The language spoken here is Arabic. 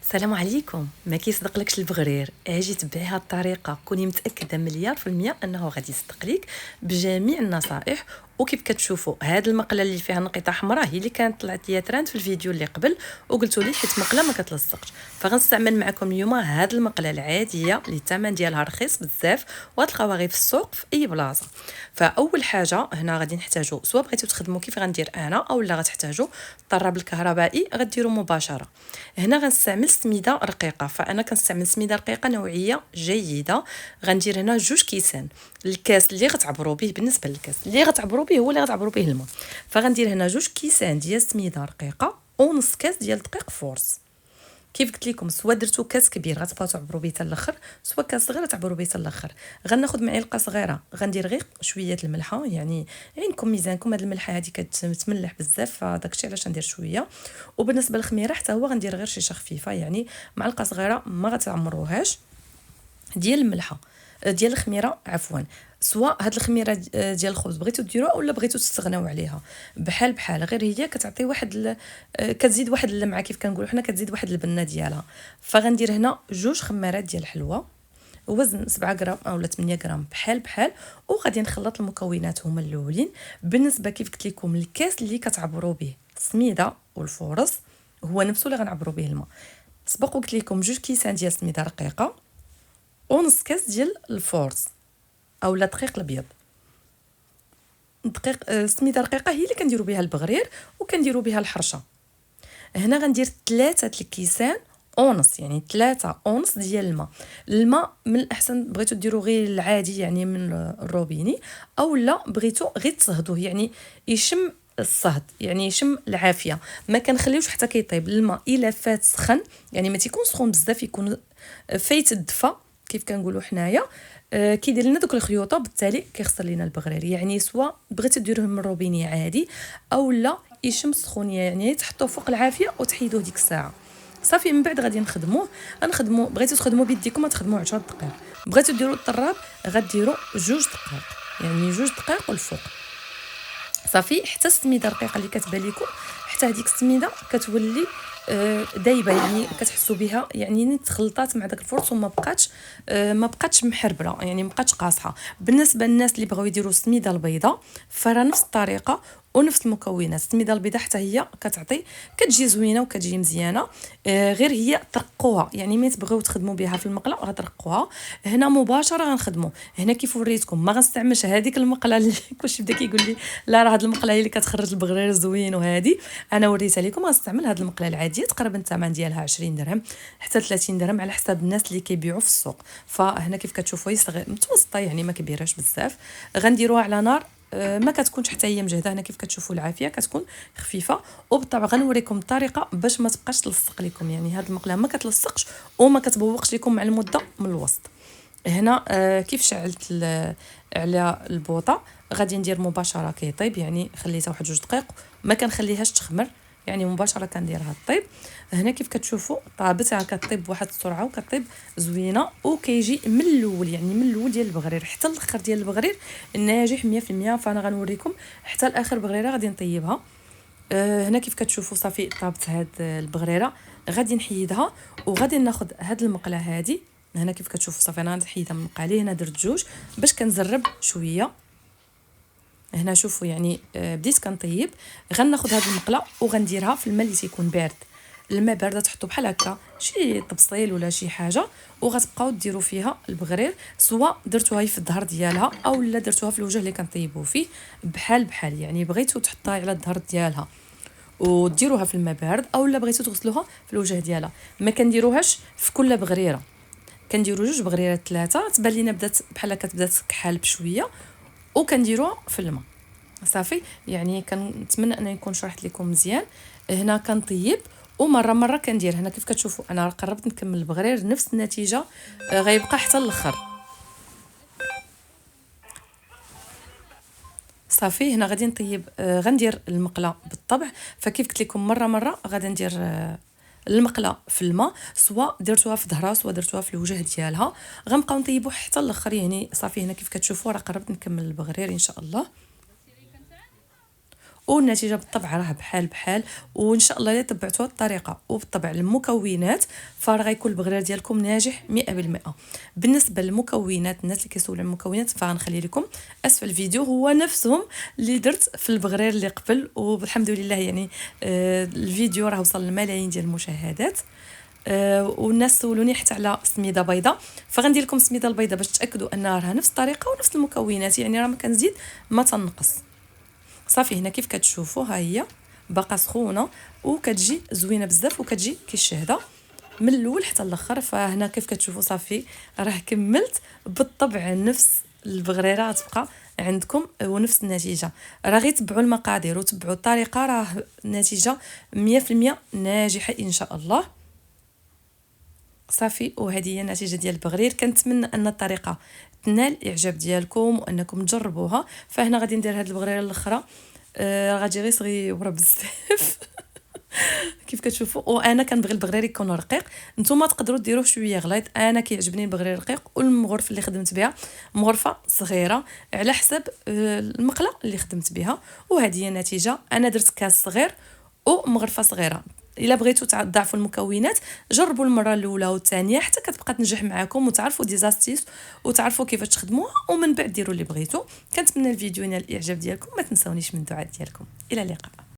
السلام عليكم. ما كيصدقلكش البغرير، اجي تبعي هاد الطريقه، كوني متاكده مليار في المية انه غادي يصدق ليك بجميع النصائح. وكيف كتشوفوا هاد المقله اللي فيها نقيطه حمراء هي اللي كانت طلعت ليا ترند في الفيديو اللي قبل، وقلتوا لي حيت مقله ما كتلصقش. فغنستعمل معكم اليوم هاد المقله العاديه اللي الثمن ديالها رخيص بزاف، وغتلقاوها غير في السوق في اي بلاصه. فاول حاجه هنا غادي نحتاجوا، سواء بغيتوا تخدموا كيف غندير انا او لا غتحتاجوا الطراب الكهربائي غديروا مباشره. هنا غنستعمل سميده رقيقه، فانا كنستعمل سميده رقيقه نوعيه جيده. غندير هنا 2 كيسان. الكاس اللي غتعبروا به، بالنسبه للكاس اللي غتعبروا به هو اللي غتعبروا به الماء. فغندير هنا 2 كيسان ديال سميده رقيقه ونص كاس ديال دقيق فورس. كيف قلت لكم، سواء درتو كاس كبير غتبقاو تعبروا به حتى الاخر، سواء كاس صغير تعبروا به حتى الاخر. غناخذ معلقه صغيره، غندير غير شويه الملحه، يعني عينكم ميزانكم. هاد الملحه هادي كتملح بزاف، فداكشي علاش ندير شويه. وبالنسبه للخميره حتى هو غندير غير شيشه خفيفه، يعني معلقه صغيره ما غتعمروهاش ديال الملحه، ديال الخميره عفوا. سواء هاد الخميره ديال الخبز بغيتو ديروها ولا بغيتو تستغناو عليها، بحال غير هي كتعطي كتزيد واحد اللمعه، كيف كنقولوا حنا كتزيد واحد البنه ديالها. فغندير هنا 2 خمارات ديال الحلوه، وزن 7 غرام اولا 8 غرام بحال. وغادي نخلط المكونات هما الاولين. بالنسبه كيف قلت لكم الكاس اللي كتعبروا به السميده والفورص هو نفسه اللي غنعبروا به الماء. سبق قلت لكم 2 كيسان ديال السميده رقيقه ونص كاس ديال الفورص اولا دقيق الابيض. دقيق السميده رقيقه هي اللي كنديروا بها البغرير وكنديروا بها الحرشه. هنا غندير 3 الكيسان ونص، يعني 3 ونص ديال الماء من الاحسن بغيتو ديروا غير العادي، يعني من الروبيني، او لا بغيتو غير تصهدوه، يعني يشم الصهد، يعني يشم العافيه. ما كنخليوش حتى كيطيب الماء الا فات سخن، يعني ما تيكون سخون بزاف، يكون فايت الدفا كيف كنقولوا حنايا. كيدير لنا دوك الخيوطه، بالتالي كيخسر لينا البغرير. يعني سواء بغيتي ديروه من الروبيني عادي او لا يشم السخونيه، يعني تحطوه فوق العافيه وتحيدوه ديك الساعه. صافي من بعد غادي نخدموه. بغيتو تخدموا بيديكم تخدموا 10 دقائق، بغيتو ديروا الطراب غديروا 2 دقائق، يعني 2 دقائق والفوق. صافي حتى السميده الرقيقه اللي كتبان لكم، حتى هذيك السميده كتولي دايبه، يعني كتحسوا بها، يعني تخلطات مع داك الفرص وما بقاتش ما بقاتش محربله، يعني ما بقاتش قاصحه. بالنسبه للناس اللي بغاو يديروا السميده البيضاء فرا نفس الطريقه ونفس المكونات. السميده البيضاء حتى هي كتجي زوينه وكتجي مزيانه، غير هي ترقوها، يعني ملي تبغيو تخدموا بها في المقله غترقوها. هنا مباشره غنخدموا. هنا كيف وريتكم ما غنستعملش هذيك المقله اللي كلشي بدا كيقول لي لا راه هاد المقله هي اللي كتخرج البغرير زوين، وهذه انا وريتها لكم. غنستعمل هاد المقله العاديه، تقريبا الثمن ديالها 20 درهم حتى 30 درهم على حساب الناس اللي كيبيعوا في السوق. فهنا كيف كتشوفوا هي متوسطه، يعني ما كبيراش بزاف. غنديروها على نار ما كتكونش حتى هي مجهده. هنا كيف كتشوفوا العافيه كتكون خفيفه. وبالطبع غنوريكم الطريقه باش ما تبقاش تلصق لكم، يعني هاد المقله ما كتلصقش وما كتبوقش لكم مع المده من الوسط. هنا كيف شعلت على البوطه غادي ندير مباشره كيطيب، يعني خليتها واحد 2 دقائق، ما كنخليهاش تخمر، يعني مباشره كنديرها طيب. هنا كيف كتشوفوا طابتها كطيب بواحد السرعه وكطيب زوينه، وكيجي من الاول، يعني من الاول ديال البغرير حتى الاخر ديال البغرير ناجح 100%. فانا غنوريكم حتى الاخر بغريره غادي نطيبها. هنا كيف كتشوفوا صافي طابت هاد البغريره، غادي نحيدها وغادي ناخذ هاد المقله هادي. هنا كيف كتشوفوا صافي انا نحيدها من المقالي. هنا درت 2 باش كنزرب شويه. هنا شوفوا يعني بديت كنطيب. غناخذ هاد المقله وغنديرها في الماء اللي تيكون بارد. الماء بارد تحطوا بحال هكا شي طبسيل ولا شي حاجه، وغتبقاو ديروا فيها البغرير، سواء درتوها في الظهر ديالها او لا درتوها في الوجه اللي كنطيبوا فيه. بحال يعني بغيتو تحطها على الظهر ديالها وديروها في الماء بارد، او لا بغيتو تغسلوها في الوجه ديالها. ما كنديروهاش في كل بغريره، كنديروا 2 بغريرات 3 تبان لينا بدات بحال هكا تبدا تكحل بشويه، وكنديروها في الماء. صافي يعني كنتمنى ان يكون شرحت لكم مزيان. هنا كنطيب ومره كندير. هنا كيف كتشوفوا انا قربت نكمل البغرير، نفس النتيجه غيبقى حتى الاخر. صافي هنا غادي نطيب غندير المقله بالطبع. فكيف قلت لكم مره غادي ندير المقله في الماء، سواء درتوها في ظهرها سواء درتوها في الوجه ديالها. غنبقاو نطيبوا حتى الاخر، يعني صافي هنا كيف كتشوفوا راه قربت نكمل البغرير ان شاء الله. والنتيجه بالطبع راه بحال بحال. وان شاء الله الا تبعتوا هذه الطريقه وبالطبع المكونات فراه غيكون البغرير ديالكم ناجح 100%. بالنسبه للمكونات، الناس اللي كيسولوا على المكونات فغنخلي لكم اسفل الفيديو هو نفسهم اللي درت في البغرير اللي قبل، والحمد لله يعني الفيديو راه وصل لملايين ديال المشاهدات. والناس سولوني حتى على سميده بيضاء، فغندير لكم السميده البيضاء باش تاكدوا انها راه نفس الطريقه ونفس المكونات، يعني راه ما كنزيد ما تنقص. صافي هنا كيف كتشوفوا ها هي باقا سخونه وكتجي زوينه بزاف وكتجي كالشهده من الاول حتى الاخر. فهنا كيف كتشوفوا صافي راه كملت بالطبع نفس البغريره تبقى عندكم ونفس النتيجه. راه غير تبعوا المقادير وتبعوا الطريقه، راه النتيجه 100% ناجحه ان شاء الله. صافي وهذه هي النتيجه ديال البغرير. كنتمنى ان الطريقه تنال الاعجاب ديالكم وانكم تجربوها. فهنا غادي ندير هذه البغريره الاخرى غادي غير صغيره بزاف كيف كتشوفوا. وانا كنبغي البغرير يكون رقيق، نتوما تقدروا ديروه شويه غليظ، انا كيعجبني البغرير رقيق. والمغرفه اللي خدمت بها مغرفه صغيره على حسب المقله اللي خدمت بها. وهذه هي النتيجه. انا درت كاس صغير ومغرفه صغيره. الا بغيتوا تضاعفوا المكونات جربوا المره الاولى والثانيه حتى كتبقى تنجح معكم وتعرفوا ديزاستيس وتعرفوا كيفاش تخدموها، ومن بعد ديروا اللي بغيتوا. كنتمنى الفيديو ينال الاعجاب ديالكم، ما تنساونيش من الدعاء ديالكم. الى اللقاء.